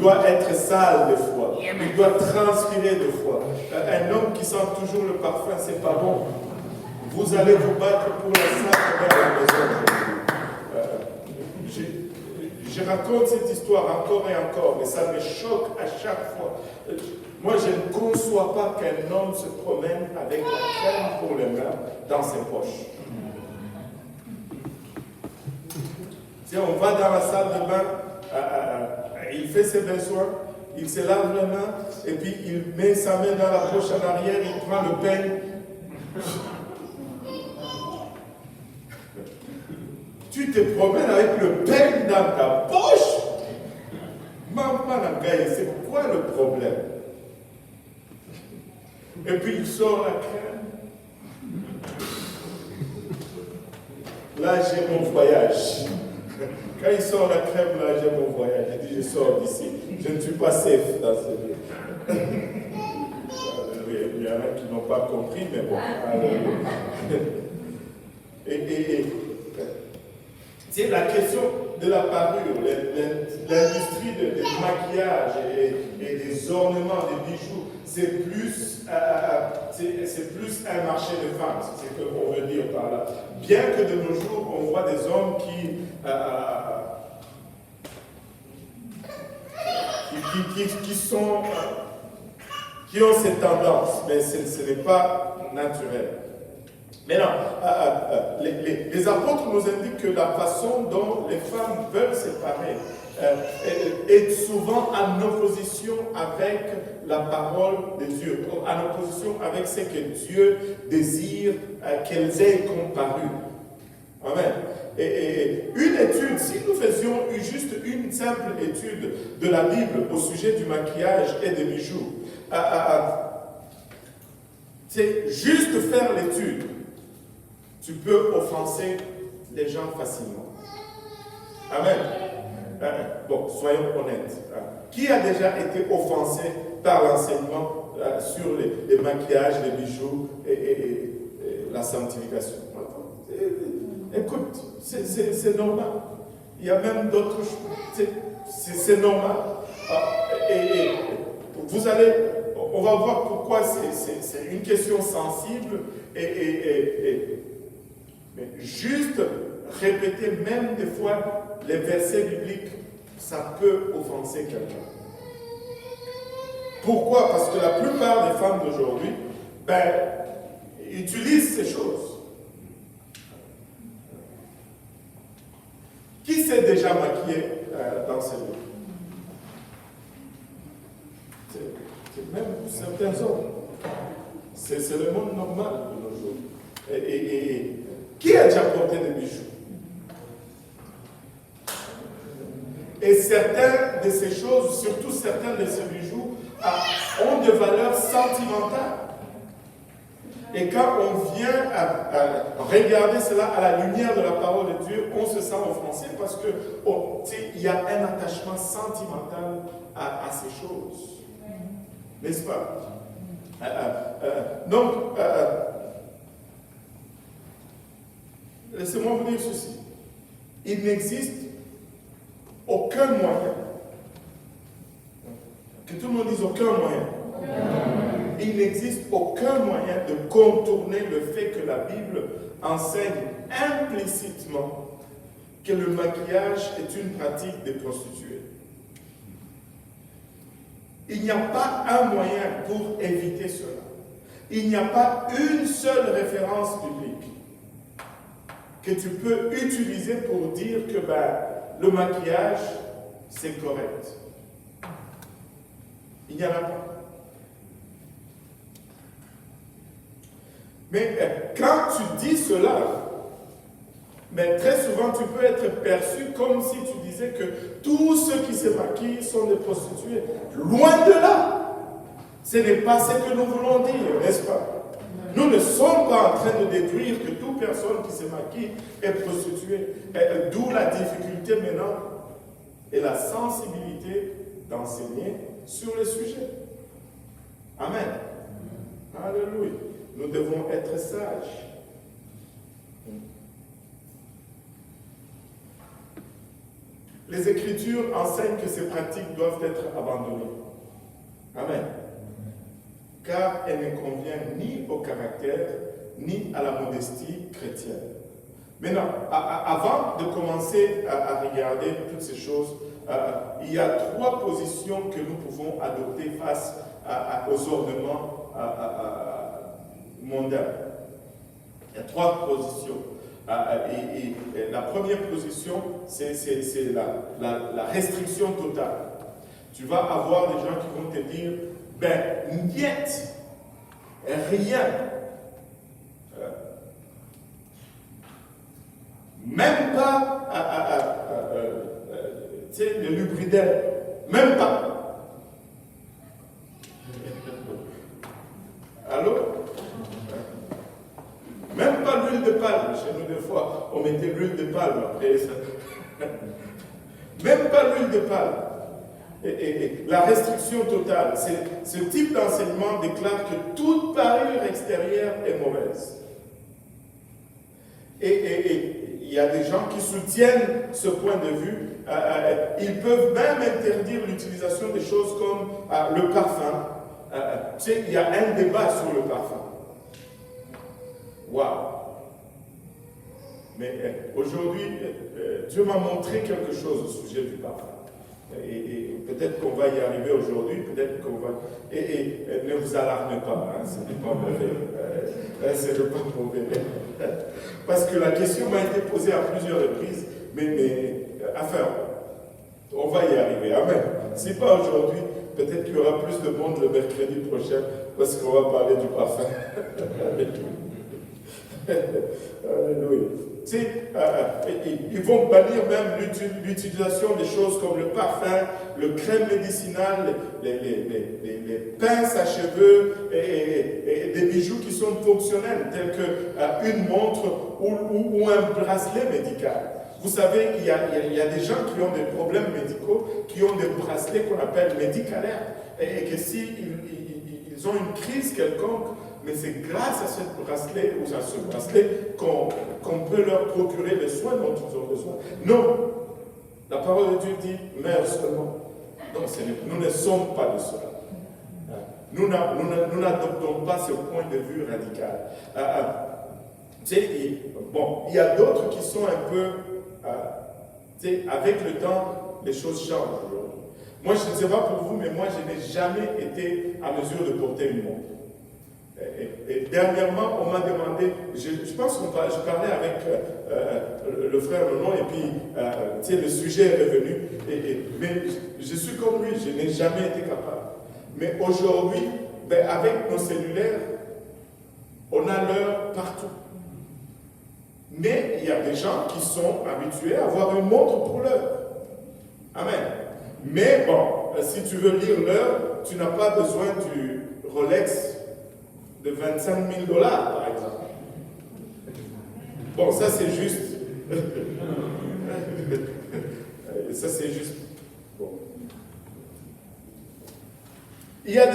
doit être sale des fois. Il doit transpirer des fois. Un homme qui sent toujours le parfum, c'est pas bon. Vous allez vous battre pour la salle dans la maison. Je raconte cette histoire encore et encore, mais ça me choque à chaque fois. Moi, je ne conçois pas qu'un homme se promène avec la crème pour les mains dans ses poches. Si on va dans la salle de bain, il fait ses besoins, il se lave les mains, et puis il met sa main dans la poche en arrière, il prend le peigne. Tu te promènes avec le peigne dans ta poche? Maman, c'est quoi le problème? Et puis il sort la crème. Là, j'ai mon voyage. Quand il sort la crème, là, j'ai mon voyage. Je dis, je sors d'ici. Je ne suis pas safe dans ce lieu. Il y en a qui n'ont pas compris, mais bon. C'est la question de la parure, l'industrie du maquillage et des ornements, des bijoux, c'est plus un marché de femmes, c'est ce qu'on veut dire par là. Bien que de nos jours, on voit des hommes qui ont cette tendance, mais ce n'est pas naturel. Maintenant, les apôtres nous indiquent que la façon dont les femmes veulent séparer est souvent en opposition avec la parole de Dieu, en opposition avec ce que Dieu désire qu'elles aient comme parure. Amen. Et une étude, si nous faisions juste une simple étude de la Bible au sujet du maquillage et des bijoux, c'est juste faire l'étude. Tu peux offenser les gens facilement. Amen. Bon, soyons honnêtes. Qui a déjà été offensé par l'enseignement sur les maquillages, les bijoux et la sanctification? Écoute, c'est normal. Il y a même d'autres choses. C'est normal. Et vous allez, on va voir pourquoi c'est une question sensible mais juste répéter même des fois les versets bibliques, ça peut offenser quelqu'un. Pourquoi? Parce que la plupart des femmes d'aujourd'hui, utilisent ces choses. Qui s'est déjà maquillé dans ces lieux? C'est même certains hommes. C'est le monde normal de nos jours. Qui a déjà porté des bijoux? Et certains de ces choses, surtout certains de ces bijoux, ont des valeurs sentimentales. Et quand on vient à regarder cela à la lumière de la parole de Dieu, on se sent offensé parce que il y a un attachement sentimental à ces choses. N'est-ce pas? Donc, laissez-moi vous dire ceci. Il n'existe aucun moyen. Que tout le monde dise aucun moyen. Il n'existe aucun moyen de contourner le fait que la Bible enseigne implicitement que le maquillage est une pratique des prostituées. Il n'y a pas un moyen pour éviter cela. Il n'y a pas une seule référence biblique que tu peux utiliser pour dire que le maquillage, c'est correct. Il n'y en a pas. Mais quand tu dis cela, mais très souvent tu peux être perçu comme si tu disais que tous ceux qui se maquillent sont des prostituées. Loin de là. Ce n'est pas ce que nous voulons dire, n'est-ce pas? Nous ne sommes pas en train de détruire que toute personne qui se maquille est prostituée. D'où la difficulté maintenant et la sensibilité d'enseigner sur le sujet. Amen. Alléluia. Nous devons être sages. Les Écritures enseignent que ces pratiques doivent être abandonnées. Amen. Car elles ne conviennent ni au caractère, ni à la modestie chrétienne. Maintenant, avant de commencer à regarder toutes ces choses, il y a 3 positions que nous pouvons adopter face aux ornements mondains. Il y a 3 positions. Et la première position, c'est la restriction totale. Tu vas avoir des gens qui vont te dire, ben, niet, rien. Même pas le lubridaire, même pas. Allô? Même pas l'huile de palme. Chez nous, des fois, on mettait l'huile de palme après ça. Même pas l'huile de palme. Et la restriction totale, ce type d'enseignement déclare que toute parure extérieure est mauvaise. Et il y a des gens qui soutiennent ce point de vue. Ils peuvent même interdire l'utilisation des choses comme le parfum. Tu sais, il y a un débat sur le parfum. Waouh! Mais aujourd'hui, Dieu m'a montré quelque chose au sujet du parfum. Et peut-être qu'on va y arriver aujourd'hui, peut-être qu'on va... Et ne vous alarmez pas, hein, ce n'est pas mauvais. Ce n'est pas mauvais. Parce que la question m'a été posée à plusieurs reprises, mais enfin, on va y arriver. Amen. Si pas aujourd'hui, peut-être qu'il y aura plus de monde le mercredi prochain, parce qu'on va parler du parfum. Alléluia. Tu sais, ils vont bannir même l'utilisation des choses comme le parfum, le crème médicinale, les pinces à cheveux et des bijoux qui sont fonctionnels, tels qu'une montre ou un bracelet médical. Vous savez, il y a des gens qui ont des problèmes médicaux, qui ont des bracelets qu'on appelle médicalaires, et que si ils ont une crise quelconque, mais c'est grâce à ce bracelet ou à ce bracelet qu'on peut leur procurer les soins dont ils ont besoin. Non, la parole de Dieu dit, meurs seulement. Non, nous ne sommes pas de cela. Nous n'adoptons pas ce point de vue radical. Bon, il y a d'autres qui sont un peu, avec le temps, les choses changent aujourd'hui. Moi, je ne sais pas pour vous, mais moi, je n'ai jamais été à mesure de porter une montre. Et dernièrement, on m'a demandé, je pense que je parlais avec le frère Lenon, et puis le sujet est revenu, mais je suis comme lui, je n'ai jamais été capable. Mais aujourd'hui, avec nos cellulaires, on a l'heure partout. Mais il y a des gens qui sont habitués à avoir une montre pour l'heure. Amen. Mais bon, si tu veux lire l'heure, tu n'as pas besoin du Rolex de 25 000 $, par exemple. Bon, ça c'est juste. Ça c'est juste. Bon. Il y a des